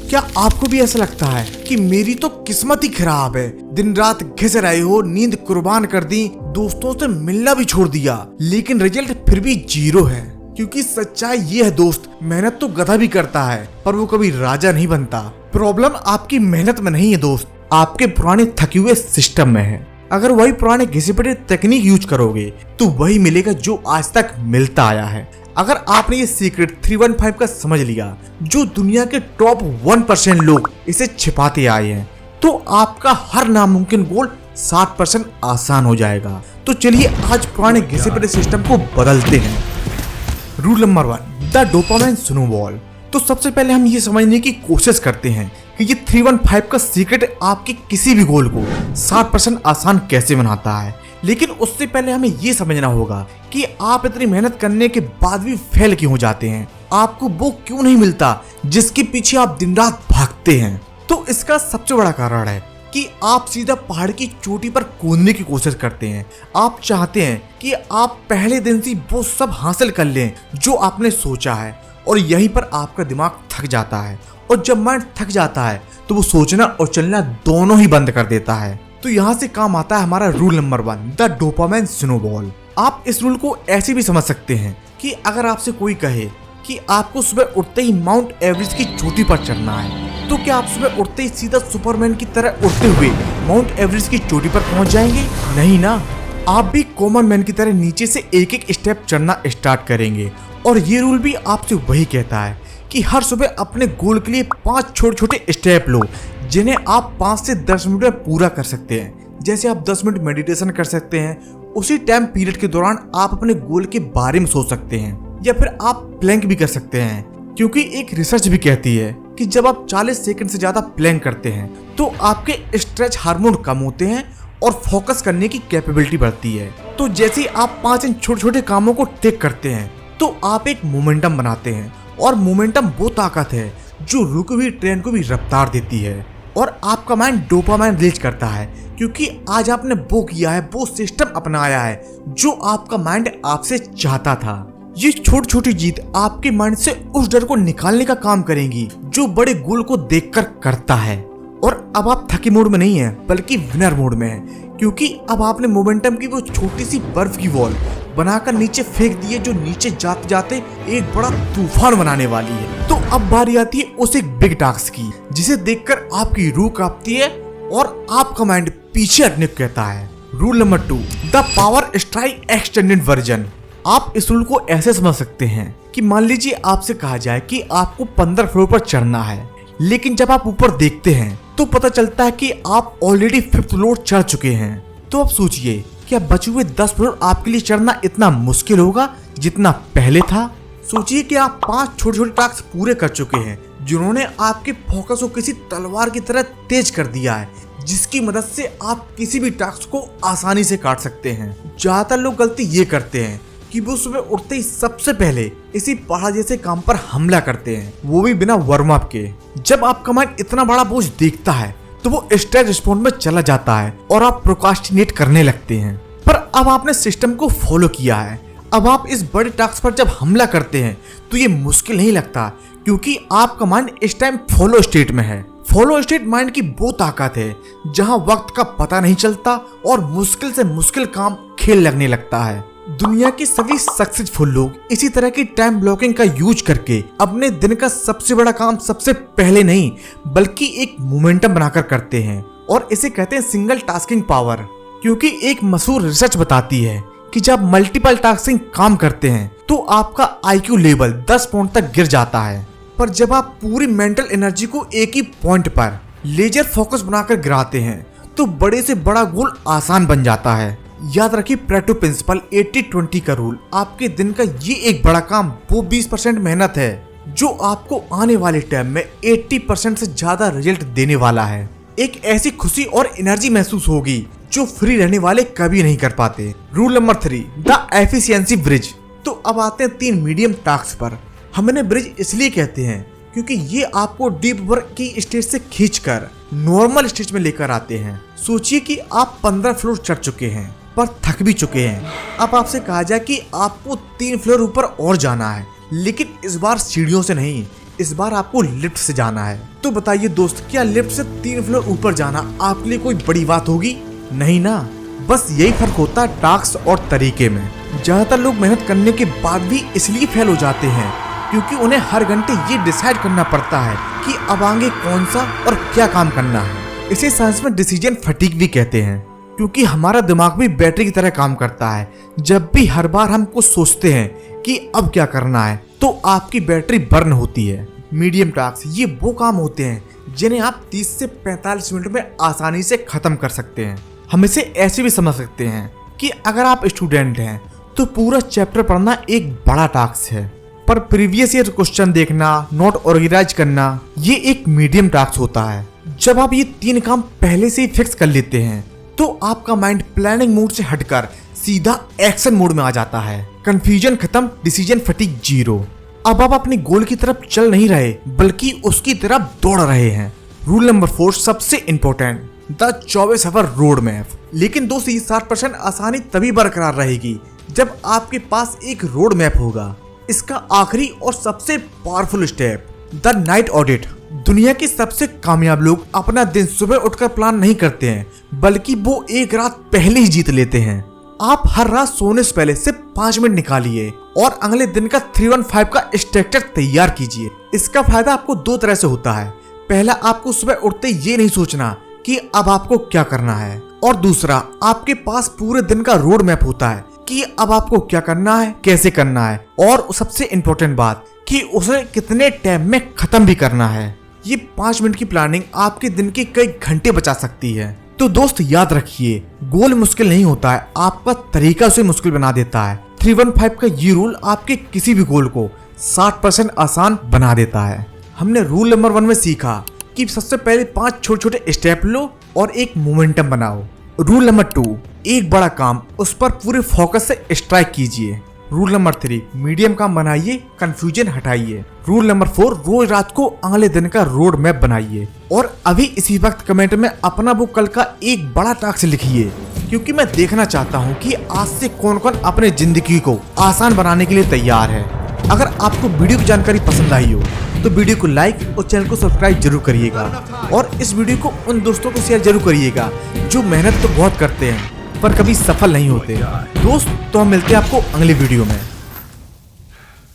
क्या आपको भी ऐसा लगता है कि मेरी तो किस्मत ही खराब है, दिन रात घिस रहे हो, नींद कुर्बान कर दी, दोस्तों से मिलना भी छोड़ दिया, लेकिन रिजल्ट फिर भी 0 है। क्योंकि सच्चाई ये है दोस्त, मेहनत तो गधा भी करता है पर वो कभी राजा नहीं बनता। प्रॉब्लम आपकी मेहनत में नहीं है दोस्त, आपके पुराने थके हुए सिस्टम में है। अगर वही पुराने घिसे पिटे तकनीक यूज करोगे तो वही मिलेगा जो आज तक मिलता आया है। अगर आपने ये सीक्रेट 315 का समझ लिया, जो दुनिया के टॉप 1% लोग इसे छिपाते आए हैं, तो आपका हर नामुमकिन गोल 60% आसान हो जाएगा। तो चलिए आज पुराने घिसे पिटे सिस्टम को बदलते हैं। Rule number 1, the dopamine snowball. तो सबसे पहले हम ये समझने की कोशिश करते हैं कि ये 315 का सीक्रेट आपके किसी भी गोल को 60% आसान कैसे बनाता है। लेकिन उससे पहले हमें ये समझना होगा कि आप इतनी मेहनत करने के बाद भी फेल क्यों हो जाते हैं, आपको वो क्यों नहीं मिलता जिसके पीछे आप दिन रात भागते हैं। तो इसका सबसे बड़ा कारण है कि आप सीधा पहाड़ की चोटी पर कूदने की कोशिश करते हैं। आप चाहते हैं कि आप पहले दिन से वो सब हासिल कर लें जो आपने सोचा है, और यहीं पर आपका दिमाग थक जाता है। और जब माइंड थक जाता है तो वो सोचना और चलना दोनों ही बंद कर देता है। तो यहाँ से काम आता है हमारा rule number 1, the dopamine snowball. आप इस रूल को ऐसे भी समझ सकते हैं कि अगर आपसे कोई कहे कि आपको सुबह उठते ही माउंट एवरेस्ट की चोटी पर चढ़ना है, तो क्या आप सुबह उठते ही सीधा सुपरमैन की तरह उड़ते हुए माउंट एवरेस्ट की चोटी पर पहुंच जाएंगे? नहीं ना, आप भी कॉमन मैन की तरह नीचे से एक एक स्टेप चढ़ना स्टार्ट करेंगे। और ये रूल भी आपसे वही कहता है कि हर सुबह अपने गोल के लिए 5 छोटे छोटे स्टेप लो, जिन्हें आप 5 से 10 मिनट में पूरा कर सकते हैं। जैसे आप 10 मिनट मेडिटेशन कर सकते हैं, उसी टाइम पीरियड के दौरान आप अपने गोल के बारे में सोच सकते हैं, या फिर आप प्लैंक भी कर सकते हैं। क्योंकि एक रिसर्च भी कहती है कि जब आप 40 सेकंड से ज्यादा प्लैंक करते हैं तो आपके स्ट्रेच हार्मोन कम होते हैं और फोकस करने की कैपेबिलिटी बढ़ती है। तो जैसे ही आप 5 इन छोटे छोटे कामों को टिक करते हैं तो आप एक मोमेंटम बनाते हैं, और मोमेंटम वो ताकत है जो रुकी हुई ट्रेन को भी रफ्तार देती है। और आपका माइंड डोपामाइन रिलीज करता है क्योंकि आज आपने वो किया है, वो सिस्टम अपनाया है जो आपका माइंड आपसे चाहता था। ये छोटी छोटी जीत आपके माइंड से उस डर को निकालने का काम करेंगी जो बड़े गोल को देखकर करता है। और अब आप थके मोड में नहीं है बल्कि विनर मोड में है, क्योंकि अब आपने मोमेंटम की वो छोटी सी बर्फ की वॉल बनाकर नीचे फेंक दी है, जो नीचे जाते जाते एक बड़ा तूफान बनाने वाली है। तो अब बारी आती है उस एक बिग टास्क की, जिसे देखकर आपकी रूह कांपती है और आपका माइंड पीछे हटने को कहता है। Rule number 2, the power strike extended version. आप इस रूल को ऐसे समझ सकते हैं कि मान लीजिए आपसे कहा जाए कि आपको 15 फ्लोर पर चढ़ना है, लेकिन जब आप ऊपर देखते हैं तो पता चलता है कि आप ऑलरेडी 5th फ्लोर चढ़ चुके हैं। तो अब सोचिए, क्या बचे हुए 10 फ्लोर आपके लिए चढ़ना इतना मुश्किल होगा जितना पहले था? सोचिए कि आप 5 छोटे छोटे टास्क पूरे कर चुके हैं, जिन्होंने आपके फोकस को किसी तलवार की तरह तेज कर दिया है, जिसकी मदद से आप किसी भी टास्क को आसानी से काट सकते हैं। ज्यादातर लोग गलती ये करते हैं कि वो सुबह उठते ही सबसे पहले इसी पहाड़ जैसे काम पर हमला करते हैं, वो भी बिना वार्म अप के। जब आपका माइंड इतना बड़ा बोझ देखता है तो वो स्ट्रेस रिस्पॉन्स में चला जाता है और आप प्रोक्रास्टिनेट करने लगते हैं। पर अब आपने सिस्टम को फॉलो किया है, अब आप इस बड़े टास्क पर जब हमला करते हैं तो ये मुश्किल नहीं लगता, क्योंकि आपका माइंड इस टाइम फॉलो स्टेट में है। फॉलो स्टेट माइंड की वो ताकत है जहां वक्त का पता नहीं चलता और मुश्किल से मुश्किल काम खेल लगने लगता है। दुनिया के सभी सक्सेसफुल लोग इसी तरह की टाइम ब्लॉकिंग का यूज करके अपने दिन का सबसे बड़ा काम सबसे पहले नहीं बल्कि एक मोमेंटम बनाकर करते हैं, और इसे कहते हैं सिंगल टास्किंग पावर। क्योंकि एक मशहूर रिसर्च बताती है कि जब मल्टीपल टास्किंग काम करते हैं तो आपका IQ लेवल 10 पॉइंट तक गिर जाता है, पर जब आप पूरी मेंटल एनर्जी को एक ही पॉइंट पर लेजर फोकस बनाकर गिराते हैं तो बड़े से बड़ा गोल आसान बन जाता है। याद रखिए प्रेटो प्रिंसिपल 80-20 का रूल। आपके दिन का ये एक बड़ा काम वो 20% मेहनत है जो आपको आने वाले टाइम में 80% से ज्यादा रिजल्ट देने वाला है। एक ऐसी खुशी और एनर्जी महसूस होगी जो फ्री रहने वाले कभी नहीं कर पाते। Rule number 3, the efficiency bridge. तो अब आते हैं 3 मीडियम टास्क पर। हम इन्हें ब्रिज इसलिए कहते हैं क्योंकि ये आपको डीप वर्क की स्टेज से खींचकर नॉर्मल स्टेज में लेकर आते हैं। सोचिए कि आप 15 फ्लोर चढ़ चुके हैं पर थक भी चुके हैं। अब आपसे कहा जाए कि आपको 3 फ्लोर ऊपर और जाना है, लेकिन इस बार सीढ़ियों से नहीं, इस बार आपको लिफ्ट से जाना है। तो बताइए दोस्त, क्या लिफ्ट से 3 फ्लोर ऊपर जाना आपके लिए कोई बड़ी बात होगी? नहीं ना। बस यही फर्क होता है टास्क और तरीके में। ज्यादातर लोग मेहनत करने के बाद भी इसलिए फेल हो जाते हैं क्योंकि उन्हें हर घंटे ये डिसाइड करना पड़ता है कि अब आगे कौन सा और क्या काम करना है। इसे साइंस में डिसीजन फटीग भी कहते हैं, क्योंकि हमारा दिमाग भी बैटरी की तरह काम करता है। जब भी हर बार हम कुछ सोचते हैं कि अब क्या करना है, तो आपकी बैटरी बर्न होती है। मीडियम टास्क ये वो काम होते हैं जिन्हें आप 30 से 45 मिनट में आसानी से खत्म कर सकते हैं। हम इसे ऐसे भी समझ सकते हैं कि अगर आप स्टूडेंट हैं तो पूरा चैप्टर पढ़ना एक बड़ा टास्क है, पर प्रीवियस ईयर क्वेश्चन देखना, नोट ऑर्गेनाइज करना, ये एक मीडियम टास्क होता है। जब आप ये 3 काम पहले से ही फिक्स कर लेते हैं तो आपका माइंड प्लानिंग मोड से हटकर सीधा एक्शन मोड में आ जाता है। कंफ्यूजन खत्म, डिसीजन फटीग 0। अब आप अपनी गोल की तरफ चल नहीं रहे बल्कि उसकी तरफ दौड़ रहे हैं। रूल नंबर 4 सबसे important, the 24 hour road map. लेकिन दोस्त, ये 60% आसानी तभी बरकरार रहेगी जब आपके पास एक रोड मैप होगा। इसका आखिरी और सबसे powerful step, the night audit. दुनिया के सबसे कामयाब लोग अपना दिन सुबह उठकर प्लान नहीं करते हैं, बल्कि वो एक रात पहले ही जीत लेते हैं। आप हर रात सोने से पहले सिर्फ 5 मिनट निकालिए और अगले दिन का 315 का स्ट्रक्चर तैयार कीजिए। इसका फायदा आपको 2 तरह से होता है। पहला, आपको सुबह उठते ये नहीं सोचना कि अब आपको क्या करना है, और दूसरा, आपके पास पूरे दिन का रोड मैप होता है कि अब आपको क्या करना है, कैसे करना है, और सबसे इम्पोर्टेंट बात कि उसे कितने टाइम में खत्म भी करना है। ये 5 मिनट की प्लानिंग आपके दिन के कई घंटे बचा सकती है। तो दोस्त याद रखिए, गोल मुश्किल नहीं होता है, आपका तरीका उसे मुश्किल बना देता है। 315 का ये रूल आपके किसी भी गोल को 60% आसान बना देता है। हमने रूल नंबर 1 में सीखा कि सबसे पहले 5 छोटे छोटे स्टेप लो और एक मोमेंटम बनाओ। रूल नंबर 2, एक बड़ा काम, उस पर पूरे फोकस से स्ट्राइक कीजिए। रूल नंबर 3, मीडियम काम बनाइए, कंफ्यूजन हटाइए। रूल नंबर 4, रोज रात को अगले दिन का रोड मैप बनाइए। और अभी इसी वक्त कमेंट में अपना वो कल का एक बड़ा टास्क लिखिए, क्योंकि मैं देखना चाहता हूँ कि आज से कौन कौन अपने जिंदगी को आसान बनाने के लिए तैयार है। अगर आपको वीडियो की जानकारी पसंद आई हो तो वीडियो को लाइक और चैनल को सब्सक्राइब जरूर करिएगा, और इस वीडियो को उन दोस्तों को शेयर जरूर करिएगा जो मेहनत तो बहुत करते हैं पर कभी सफल नहीं होते। दोस्त, तो हम मिलते हैं आपको अगले वीडियो में।